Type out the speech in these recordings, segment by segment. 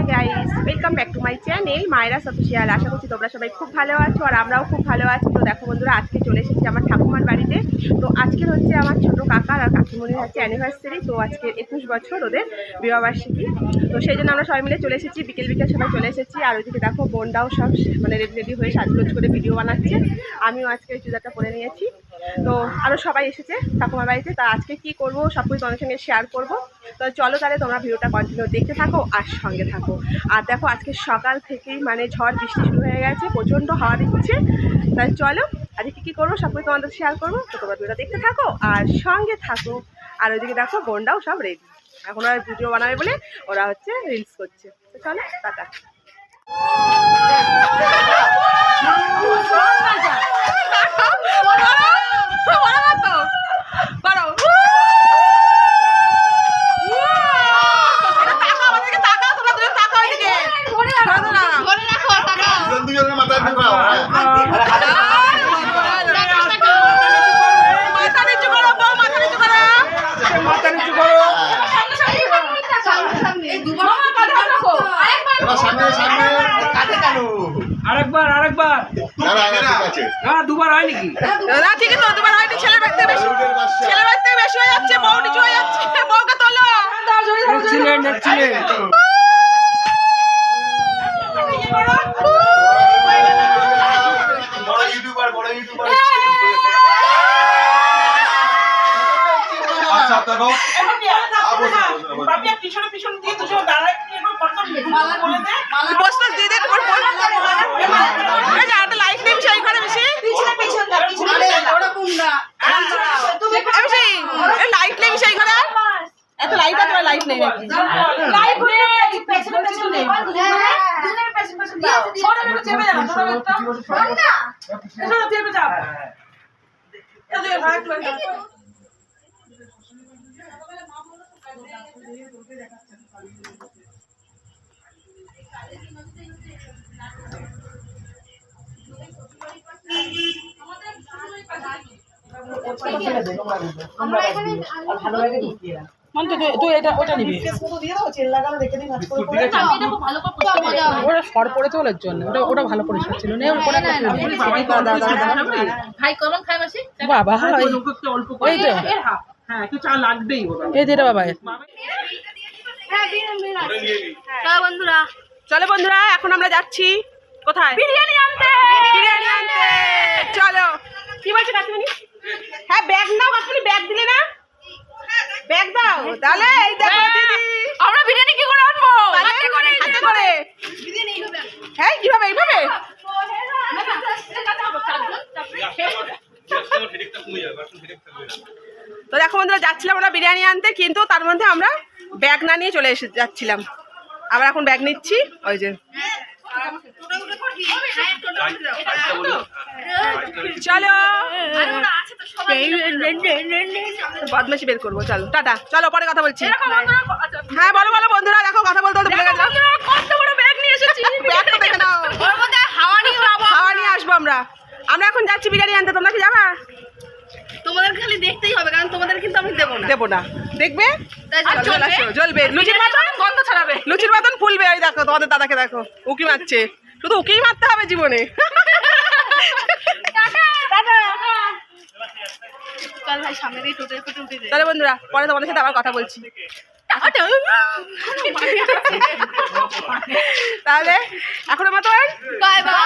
High guys, welcome back to my channel Mayera's official. আশা করছি তোমরা সবাই খুব ভালো আছো আর আমরাও খুব ভালো আছি। তো দেখো বন্ধুরা, আজকে চলে এসেছি আমার ঠাকুমার বাড়িতে। তো আজকে হচ্ছে আমার ছোট কাকার আর কাকিমণির হচ্ছে অ্যানিভার্সারি। তো আজকে 21 বছর ওদের বিবাহবার্ষিকী। তো সেই জন্য আমরা সবাই মিলে চলে এসেছি, বিকেল সবাই চলে এসেছি। আর ওইদিকে দেখো বোনটাও সব মানে রেডি হয়ে সাজগোজ করে ভিডিও বানাচ্ছে। আমিও আজকে চুড়িদারটা পরে নিয়েছি। তো আরও সবাই এসেছে ঠাকুমার বাড়িতে। তা আজকে কি করব সব কিছু তোমাদের সঙ্গে শেয়ার করবো। তো চলো তাহলে তোমরা ভিডিওটা কন্টিনিউ দেখতে থাকো আর সঙ্গে থাকো। আর দেখো আজকে সকাল থেকেই মানে ঝড় বৃষ্টি শুরু হয়ে গেছে, প্রচণ্ড হাওয়া দিচ্ছে। তাই চলো আজকে কী করবো সব কিছু তোমাদের শেয়ার করবো। তো তোমরা ভিডিওটা দেখতে থাকো আর সঙ্গে থাকো। আর ওইদিকে দেখো বোনটাও সব রেডি, এখন আর ভিডিও বানাবে বলে ওরা হচ্ছে রিলস করছে। তো চলো টাটা। আরেকবার দুবার হয় নাকি? ঠিক আছে, দুবার হয়নি। ছেলের বাড়ি থেকে বেশি হয়ে যাচ্ছে, বউ নিচু হয়ে যাচ্ছে। বউকে তোলো। এত লাইট আছে, লাইট নেই নাকি? সর পড়ে তো ওর জন্য ওটা ভালো পরিষ্কার ছিল না। বাবা ওই তো এই যেটা বাবা বন্ধুরা, চলো বন্ধুরা, এখন আমরা যাচ্ছি কোথায়? বিরিয়ানি আনতে। চলো। কি বলছো কাকিমণি? হ্যাঁ ব্যাগ দাও কাকিমণি, ব্যাগ দিলে না? ব্যাগ দাও তাহলে। এই দেখো দিদি, আমরা বিরিয়ানি কি করে আনবো? হাতে করে। হ্যাঁ কিভাবে? এইভাবে তো দেখো বন্ধুরা, যাচ্ছিলাম আমরা বিরিয়ানি আনতে, কিন্তু তার মধ্যে আমরা ব্যাগ না নিয়ে চলে যাচ্ছিলাম। আবার এখন ব্যাগ নিচ্ছি। ওই যে চলো বদমাশি বের করবো। চলো টাটা, চলো পরে কথা বলছি। হ্যাঁ বলো বন্ধুরা, দেখো কথা বলতে ভুলে গেলাম। ব্যাগটা দেখে নাও, হাওয়া নিয়ে আসবো আমরা এখন যাচ্ছি বিরিয়ানি আনতে। তোমরা কি যাবা? তোমাদের খালি দেখতেই হবে, কারণ তোমাদের কিন্তু আমি দেবো না। দেখবে জ্বলবে, লুচির মতন গন্ধ ছড়াবে, লুচির মতন ফুলবে। ওই দেখো তোমাদের দাদাকে দেখো, উকি মারছে। শুধু উকিই মারতে হবে জীবনে। তাহলে বন্ধুরা, পরে তোমাদের সাথে আবার কথা বলছি। তাহলে এখন আমার তো বাই বাই।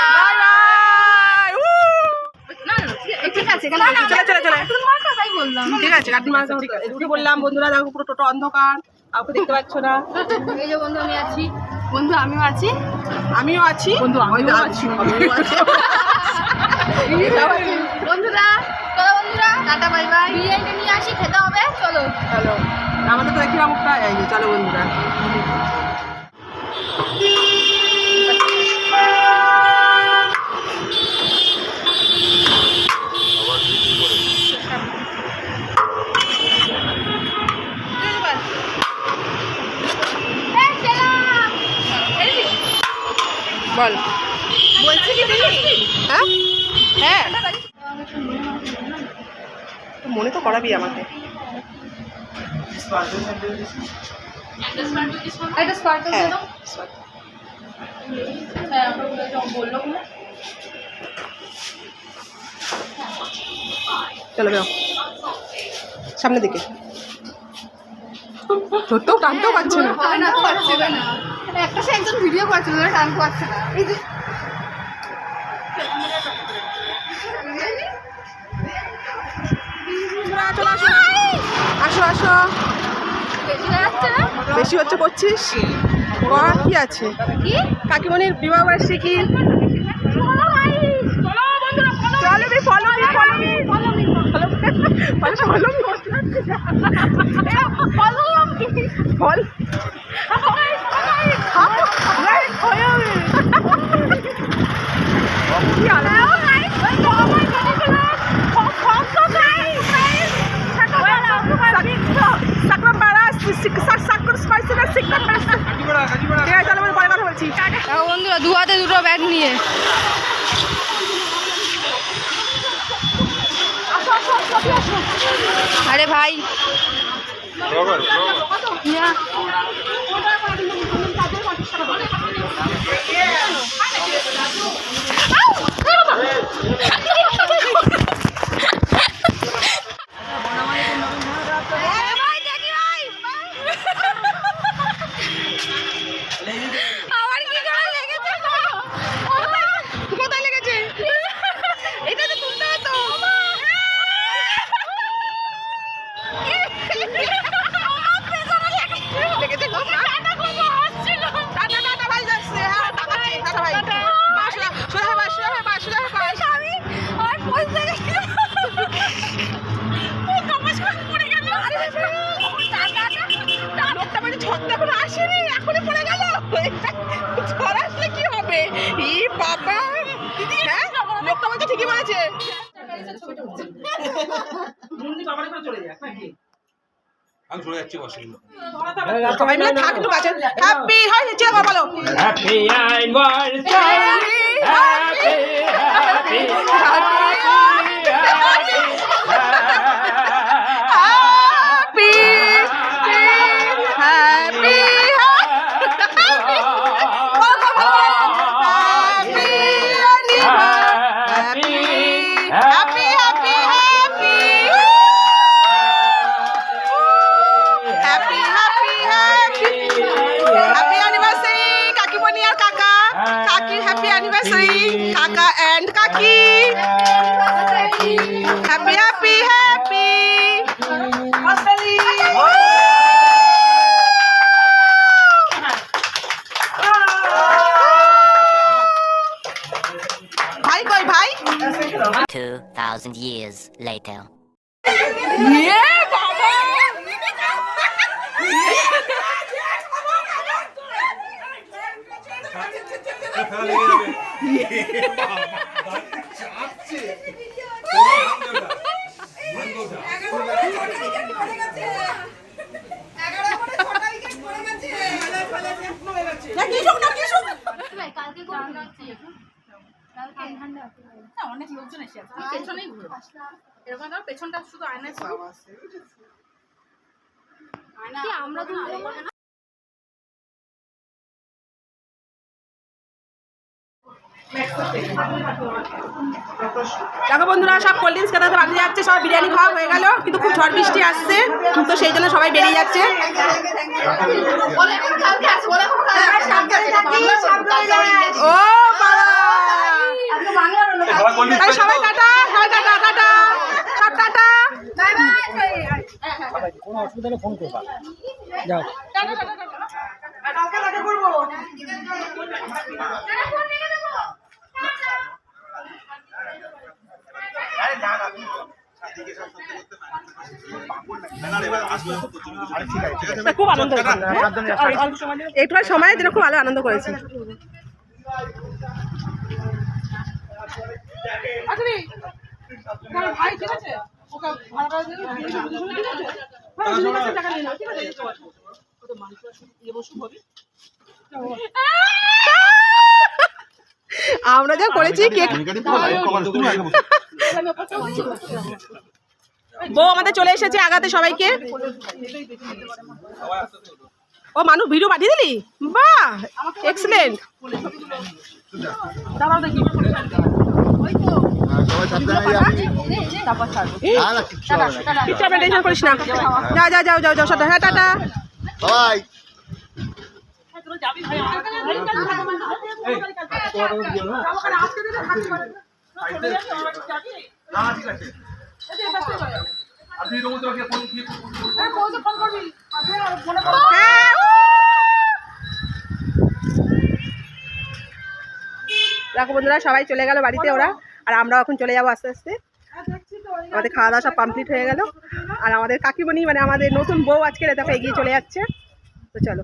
ঠিক আছে কাকিমা, উঠে বললাম। বন্ধুরা দেখো পুরো টোটো অন্ধকার, কাউকে দেখতে পাচ্ছ না। এই যে বন্ধু আমি আছি, বন্ধু আমিও আছি বন্ধু আমিও আছি। বন্ধুরা চলো বন্ধুরা, টাটা বাই বাই। বিরিয়ানি নিয়ে আসি, খেতে হবে। চলো আমাদের তো দেখি মুখটা। এই যে চলো বন্ধুরা। বল, বলছি কি হ্যাঁ হ্যাঁ মনে তো করাবি আমাকে। একটা স্পার্কেল দিয়ে দাও। হ্যাঁ আমরা বললো চলো বেরো সামনের দিকে ধরতেও টানতেও পারছে না হবে না, পারছে না। একটা সে একজন ভিডিও করছিল, ওরা টানতে পারছে না। এই যে চলো আসো আসো আসো বেশি হয়ে যাচ্ছে না? বেশি হচ্ছে করছিস কর কি আছে কি? কাকিমণির বিবাহ বার্ষিকী চলো ভাই, চলো বন্ধুরা, follow me, চলো রে follow me follow me follow me, follow follow me follow me। ফল কি আলাদা বন্ধুরা দু হাতে দুটো ব্যাগ নিয়ে আরে ভাই না। আমার কি করে লেগেছে? কোথায় লেগেছে এটা তো তুলতে হতো লেগেছে গো টাটা টাটা ভাই যাচ্ছে হ্যাঁ টাটা ভাই সোজা ভাই সোজা ভাই সোজা ভাই আমি আর পয়সা গেছে লোকটা মানে ঝড়টা এখনো আসেনি এখনই পড়ে গেল ঝড় আসলে কি হবে ই বাবা হ্যাঁ লোকটা বলছে ঠিকই বলেছে আমি চলে যাচ্ছি অসুবিধা সবাই মিলে থাক একটু কাছে হ্যাপি হয়েছে বলো happy anniversary happy happy happy happy Happy anniversary, Kaka and Kaki. Happy, happy, happy. Bhai, koi bhai? 2,000 years later. Yeah, Baba. অনেক লোকজন এসে আছে পেছনেই ঘুরে এরকম পেছনটা শুধু আয়নায় আমরা তো দেখো বন্ধুরা সব কোল্ড ড্রিঙ্কস খেতে বাড়ি যাচ্ছে সব বিরিয়ানি খাওয়া হয়ে গেল কিন্তু খুব ঝড় বৃষ্টি আসছে তো সেই জন্য সবাই বেরিয়ে যাচ্ছে ও বাবা সবাই টাটা সবাই টাটা টাটা সব টাটা কোনো অসুবিধা হলে ফোন করবা যাও খুব আনন্দ একটু সময় যেন খুব ভালো আনন্দ করেছি ভাই ঠিক আছে ওকে ভাড়া করে দিন টাকা নিয়ে নাও ঠিক আছে আমরা যা করেছি কেক বউ আমাদের চলে এসেছে আগাতে সবাইকে ও মানু ভিডিও পাঠিয়ে দিলি? বাহ, এক্সেলেন্ট। দাঁড়াও দেখি সবাই সাবধানে যাবি। তারপর ছাড়বো না না কিচ্ছু হবে না। কিছু আপনি টেনশন করিস না। যাও যাও যাও যাও যাও সাথে। হ্যাঁ, টাটা। সবাই হ্যাঁ, দেখো বন্ধুরা সবাই চলে গেল বাড়িতে ওরা, আর আমরাও এখন চলে যাবো আস্তে আস্তে। আমাদের খাওয়া দাওয়া সব কমপ্লিট হয়ে গেল, আর আমাদের কাকিমণি মানে আমাদের নতুন বউ আজকে দেখো এগিয়ে চলে যাচ্ছে। তো চলো।